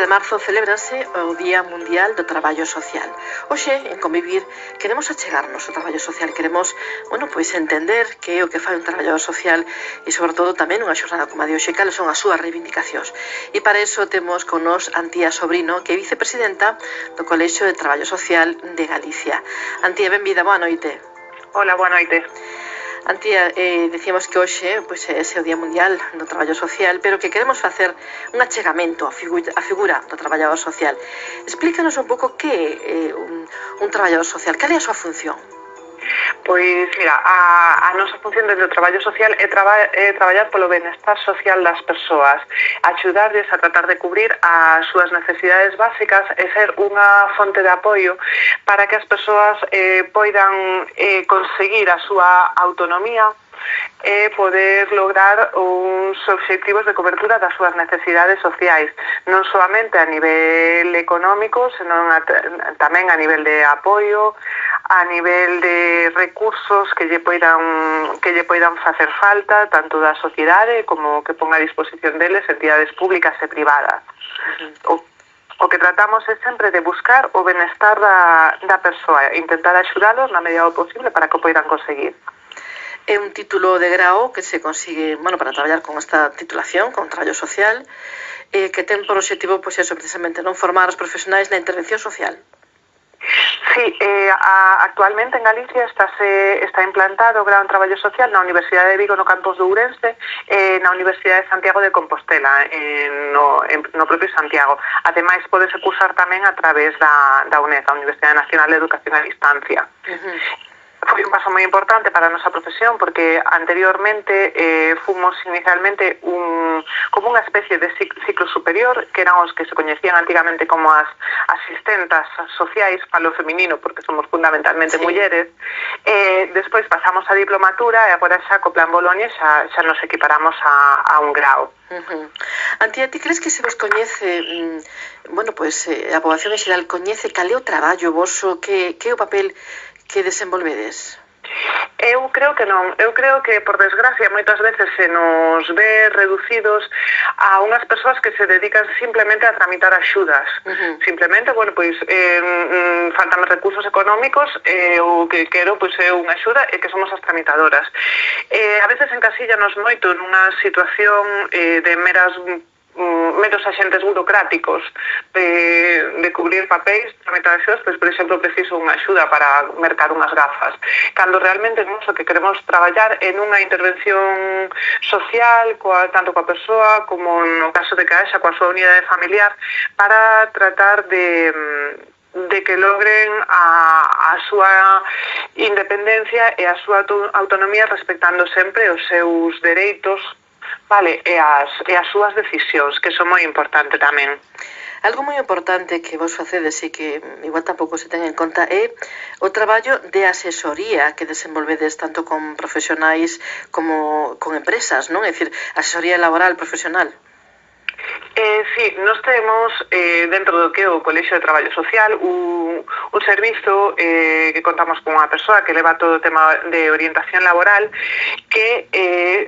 de marzo celébrase o Día Mundial do Traballo Social. Hoxe, en Convivir, queremos achegarnos ao traballo social, queremos, entender que é o que fai un traballador social e, sobre todo, tamén unha xornada como a de hoxe, cales son as súas reivindicacións. E para iso temos con nos Antía Sobrino, que é vicepresidenta do Colexio de Traballo Social de Galicia. Antía, benvida, boa noite. Hola, boa noite. Antía, decíamos que hoxe é o Día Mundial do Traballo Social, pero que queremos facer un achegamento á figura do traballador social. Explícanos un pouco que é un traballador social, cal é a súa función? Pois, mira, a nosa función dentro do traballo social é traballar polo benestar social das persoas, axudarles a tratar de cubrir as súas necesidades básicas e ser unha fonte de apoio para que as persoas poidan conseguir a súa autonomía e poder lograr uns obxectivos de cobertura das súas necesidades sociais, non solamente a nivel económico, senón tamén a nivel de apoio, a nivel de recursos que lle poidan facer falta, tanto da sociedade como que ponga a disposición deles entidades públicas e privadas. O que tratamos é sempre de buscar o benestar da persoa, intentar axudalos na medida do posible para que o poidan conseguir. É un título de grao que se consigue, para traballar con esta titulación, con traballo social, que ten por objetivo, precisamente, non formar os profesionais na intervención social. Sí, actualmente en Galicia está implantado o grao en traballo social na Universidade de Vigo no campus de Ourense e na Universidade de Santiago de Compostela, no propio Santiago. Ademais, podese cursar tamén a través da UNED, a Universidade Nacional de Educación a Distancia. Foi un paso moi importante para a nosa profesión porque anteriormente fomos inicialmente como unha especie de ciclo superior que eran os que se coñecían antigamente como as asistentas sociais palo feminino porque somos fundamentalmente mulleres. Despois pasamos a diplomatura e agora xa co plan Bolonia xa nos equiparamos a un grao. Antía, ti crees que se vos coñece, a poboación en xeral coñece cal é o traballo voso, que é o papel que desenvolvedes? Eu creo que non. Eu creo que, por desgracia, moitas veces se nos ve reducidos a unhas persoas que se dedican simplemente a tramitar axudas. Simplemente, faltan recursos económicos, o que quero é unha axuda e que somos as tramitadoras. A veces encasíllanos moito nunha situación de meros axentes burocráticos de cubrir papéis, tramitar axudas, por exemplo, preciso unha axuda para mercar unhas gafas. Cando realmente nós o que queremos traballar é nunha intervención social, tanto coa persoa como no caso de que haxa coa súa unidade familiar, para tratar de que logren a súa independencia e a súa autonomía respectando sempre os seus dereitos e as súas decisións, que son moi importante tamén. Algo moi importante que vos facedes e que igual tampouco se ten en conta é o traballo de asesoría que desenvolvedes tanto con profesionais como con empresas, non? É dicir, asesoría laboral profesional. Sí, nós temos dentro do que é o Colexio de Traballo Social un servizo que contamos con unha persoa que leva todo o tema de orientación laboral que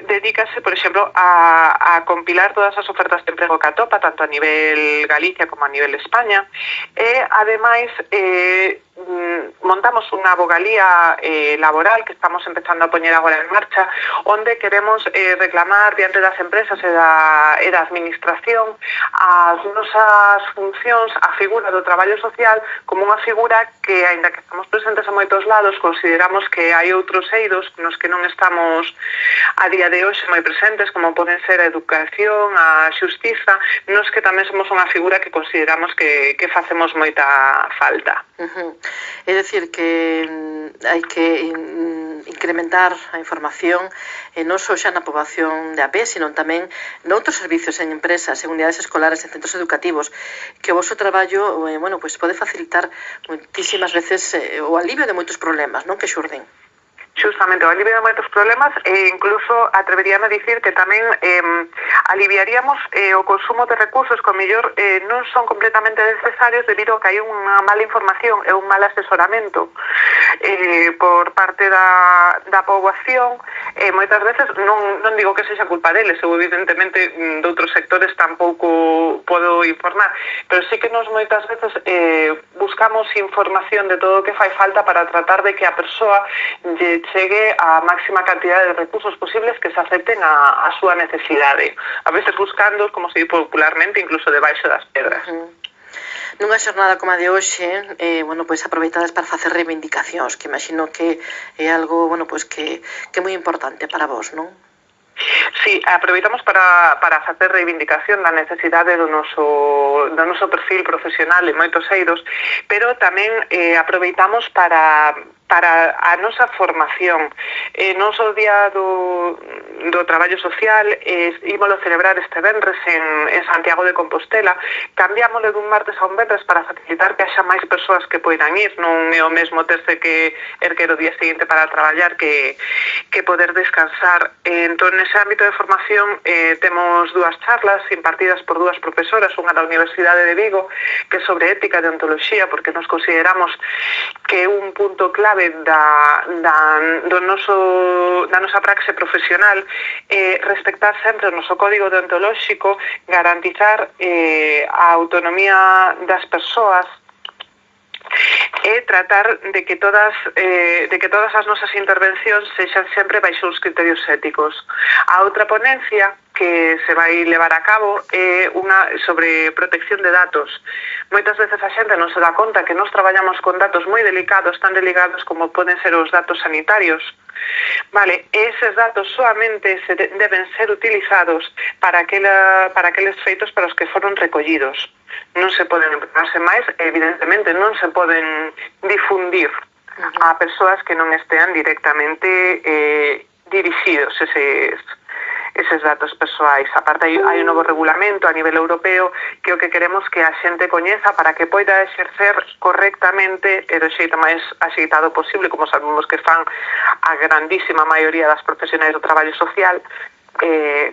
dedícase, por exemplo, a compilar todas as ofertas de emprego que atopa, tanto a nivel Galicia como a nivel España e, ademais, montamos unha vogalía laboral que estamos empezando a poñer agora en marcha onde queremos reclamar diante das empresas e da administración as nosas funcións, a figura do traballo social como unha figura que, aínda que estamos presentes a moitos lados, consideramos que hai outros eidos nos que non estamos a día de hoxe moi presentes, como poden ser a educación, a xustiza, nos que tamén somos unha figura que consideramos que facemos moita falta. É dicir que hai que incrementar a información non só xa na poboación de a pé, sino tamén noutros servicios en empresas, en unidades escolares, en centros educativos, que o vosso traballo pode facilitar moitísimas veces o alivio de moitos problemas, non, que xurden. Justamente, o alivio de moitos problemas e incluso atreveríame a dicir que tamén aliviaríamos o consumo de recursos que, ao mellor, non son completamente necesarios debido a que hai unha mala información e un mal asesoramento por parte da poboación. Moitas veces, non digo que sexa culpa deles, eu evidentemente de outros sectores tampouco podo informar, pero sí que nos moitas veces buscamos información de todo o que fai falta para tratar de que a persoa lle chegue a máxima cantidad de recursos posibles que se acepten a súa necesidade. A veces buscando, como se di popularmente, incluso debaixo das pedras. Nunha xornada como a de hoxe, bueno, pois aproveitades para facer reivindicacións, que imagino que é algo, bueno, pois que é moi importante para vos, non? Sí, aproveitamos para facer reivindicación da necesidade do noso perfil profesional en moitos eidos, pero tamén aproveitamos para a nosa formación. Nos o día do traballo social ímolo celebrar este venres en Santiago de Compostela. Cambiámosle dun martes a un venres para facilitar que haxa máis persoas que poidan ir. Non é o mesmo terse que erguer o día seguinte para traballar que poder descansar. Entón, nese ámbito de formación temos dúas charlas impartidas por dúas profesoras, unha da Universidade de Vigo, que é sobre ética e deontoloxía, porque nos consideramos que é un punto clave da nosa praxe profesional, respectar sempre o noso código deontolóxico, garantizar a autonomía das persoas e tratar de que todas as nosas intervencións sexan sempre baixo os criterios éticos. A outra ponencia que se vai levar a cabo é unha sobre protección de datos. Moitas veces a xente non se dá conta que nós traballamos con datos moi delicados, tan delicados como poden ser os datos sanitarios. Vale, eses datos solamente deben ser utilizados para aqueles feitos para os que foron recollidos. Non se poden emplearse máis, evidentemente non se poden difundir a persoas que non estean directamente dirixidos eses datos persoais. Aparte, hai un novo regulamento a nivel europeo que o que queremos que a xente coñeza para que poida exercer correctamente e do xeito máis axeitado posible, como sabemos que fan a grandísima maioría das profesionais do traballo social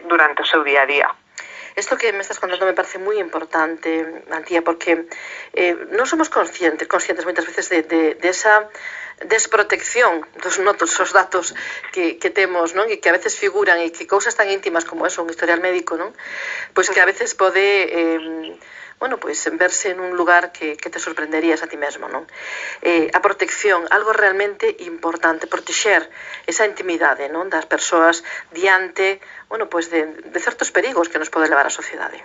durante o seu día a día. Esto que me estás contando me parece moi importante, Antía, porque non somos conscientes moitas veces de esa desprotección dos datos que temos, non? E que a veces figuran e que cousas tan íntimas como eso, un historial médico, non? Pois que a veces pode bueno, pois verse en un lugar que te sorprenderías a ti mesmo, non? A protección, algo realmente importante, protexer esa intimidade, non, das persoas diante, bueno, pois de certos perigos que nos pode levar a sociedade.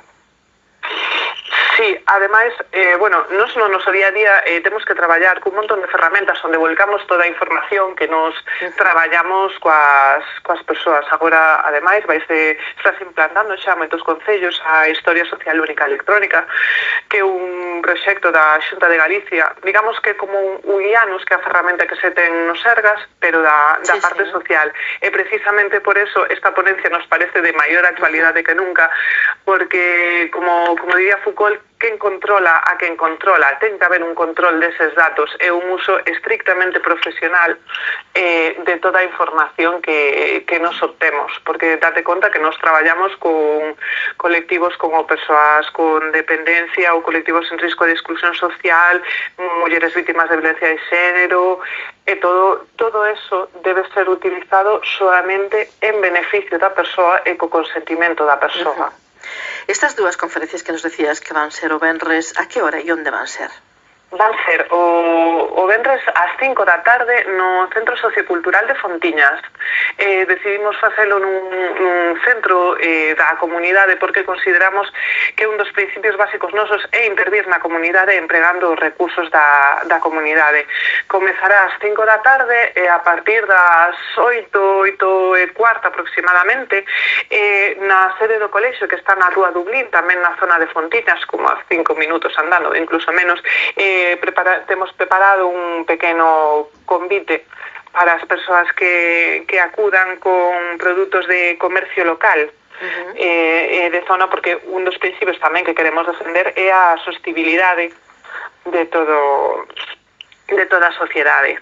Sí, ademais, bueno, nos no noso día a día temos que traballar cun montón de ferramentas onde volcamos toda a información que nos traballamos coas persoas. Agora, ademais, estás implantando xa moitos concellos a Historia Social Única Electrónica, que é un proxecto da Xunta de Galicia, digamos que como un IANUS, que é a ferramenta que se ten nos Sergas, pero da parte social. E precisamente por eso esta ponencia nos parece de maior actualidade que nunca, porque, como diría Foucault, quen controla a quen controla. Ten que haber un control deses datos e un uso estrictamente profesional de toda a información que nos obtemos, porque date conta que nos traballamos con colectivos como persoas con dependencia ou colectivos en risco de exclusión social, mulleres vítimas de violencia de xénero, e todo eso debe ser utilizado solamente en beneficio da persoa e co consentimento da persoa. Estas dúas conferencias que nos decías que van ser o venres, a que hora e onde van ser? Van ser o venres ás 5 da tarde no Centro Sociocultural de Fontiñas. Decidimos facelo nun centro da comunidade porque consideramos que un dos principios básicos nosos é intervir na comunidade empregando os recursos da comunidade. Comezará ás 5 da tarde e a partir das 8:15 aproximadamente na sede do colexio que está na Rúa Dublín, tamén na zona de Fontiñas, como a 5 minutos andando, incluso menos. Temos preparado un pequeno convite para as persoas que acudan con produtos de comercio local de zona, porque un dos principios tamén que queremos defender é a sostibilidade de toda a sociedade.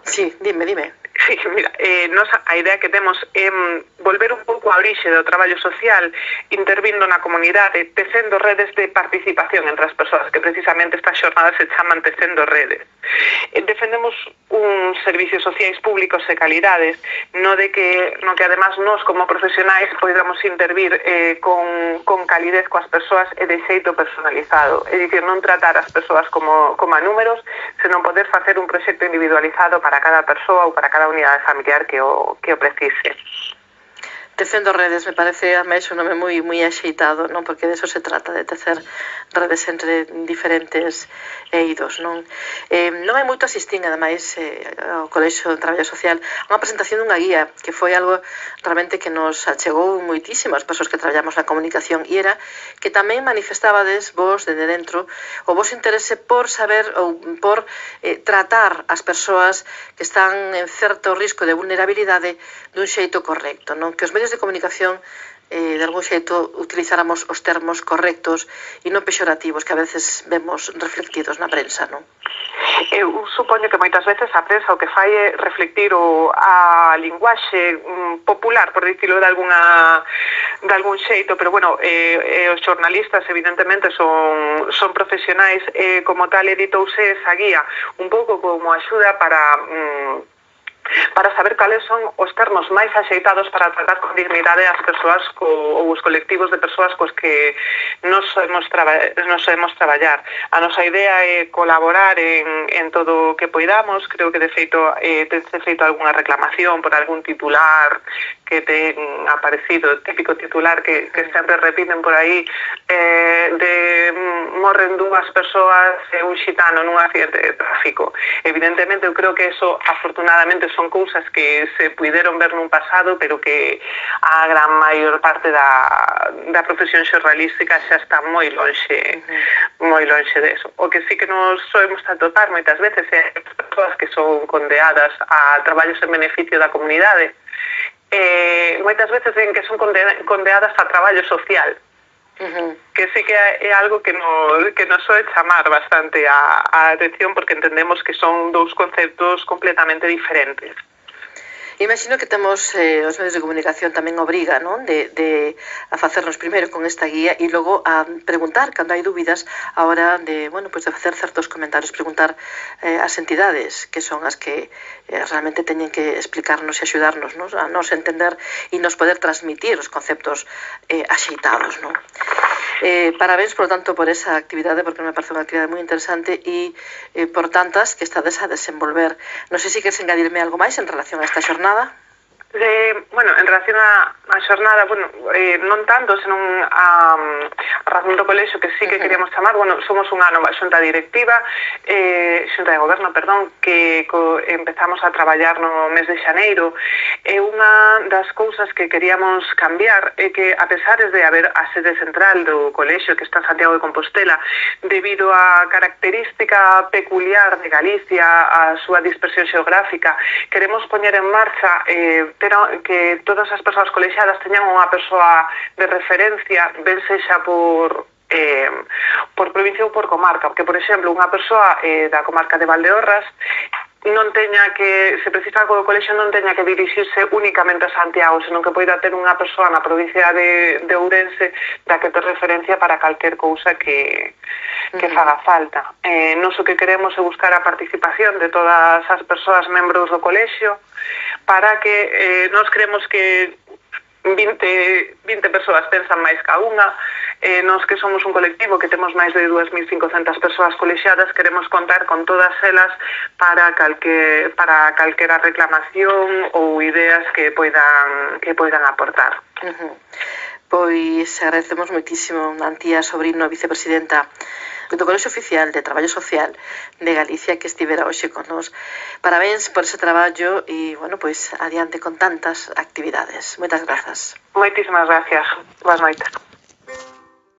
Sí, dime. Sí, mira, nos a idea que temos é volver un pouco a orixe do traballo social, intervindo na comunidade, tecendo redes de participación entre as persoas, que precisamente estas xornadas se chaman tecendo redes. Defendemos uns servicios sociais públicos e calidades, no que además nós como profesionais poidamos intervir con calidez coas persoas e de xeito personalizado. É dicir, non tratar as persoas como a números, senón poder facer un proxecto individualizado para cada persoa ou para cada unidade familiar que o precise. Tecendo redes, me parece ademais un nome moi axeitado, non? Porque de eso se trata, de tecer redes entre diferentes eidos, non? Non hai moito asistín, ademais, ao Colexio de Traballo Social, unha presentación dunha guía, que foi algo realmente que nos achegou moitísimo as persoas que traballamos na comunicación, e era que tamén manifestabades vos, dende dentro, o vos interese por saber ou por tratar as persoas que están en certo risco de vulnerabilidade dun xeito correcto, non? Que os medios de comunicación de algún xeito utilizáramos os termos correctos e non pexorativos que a veces vemos reflectidos na prensa, non? Eu supoño que moitas veces a prensa o que fai é reflectir a linguaxe popular, por dicilo de algún xeito, pero bueno, os xornalistas evidentemente son profesionais e como tal editouse esa guía un pouco como axuda para saber cales son os termos máis axeitados para tratar con dignidade as persoas ou os colectivos de persoas cos que nos soemos traballar. A nosa idea é colaborar en todo o que poidamos. Creo que de feito tense feito algunha reclamación por algún titular que ten aparecido, típico titular que sempre repiten por aí, de morren dúas persoas e un xitano nun accidente de tráfico. Evidentemente, eu creo que eso, afortunadamente, son cousas que se puideron ver nun pasado, pero que a gran maior parte da profesión xornalística xa está moi lonxe deso. O que sí que nos soemos atopar moitas veces é persoas que son condeadas a traballos en beneficio da comunidade, moitas veces ven que son condeadas a traballo social, que sí que é algo que nos soe chamar bastante a atención, porque entendemos que son dous conceptos completamente diferentes. Imagino que temos os medios de comunicación tamén obriga, non? De a facernos primeiro con esta guía e logo a preguntar, cando hai dúbidas, a hora de, bueno, pues de facer certos comentarios, preguntar ás entidades que son as que realmente teñen que explicarnos e axudarnos, non? A nos entender e nos poder transmitir os conceptos axeitados, non? Parabéns, por tanto, por esa actividade, porque me parece unha actividade moi interesante e por tantas que estades a desenvolver. Non sei se queres engadirme algo máis en relación a esta xornada. Bueno, en relación a xornada, bueno, non tanto, senón a razón do colexio que sí que queríamos chamar. Bueno, somos unha nova xunta directiva, xunta de goberno, perdón, que empezamos a traballar no mes de xaneiro, e unha das cousas que queríamos cambiar é que, a pesar de haber a sede central do colexio, que está en Santiago de Compostela, debido á característica peculiar de Galicia, a súa dispersión xeográfica, queremos poñer en marcha que todas as persoas colexiadas teñan unha persoa de referencia, ben sexa por provincia ou por comarca, porque, por exemplo, unha persoa da comarca de Valdeorras non teña que, se precisa algo do colexio, non teña que dirixirse únicamente a Santiago, senón que poida ter unha persoa na provincia de Ourense da que ter referencia para calquer cousa que faga falta. Nos o que queremos é buscar a participación de todas as persoas membros do colexio, para que nos creemos que 20 persoas pensan máis ca unha. Nos que somos un colectivo que temos máis de 2.500 persoas colexiadas, queremos contar con todas elas para calquera reclamación ou ideas que poidan aportar. Pois agradecemos moitísimo a Antía Sobrino, vicepresidenta do Colexio Oficial de Traballo Social de Galicia, que estivera hoxe con nos. Parabéns por ese traballo e, bueno, pois adiante con tantas actividades. Moitas grazas. Moitísimas gracias. Boas noites.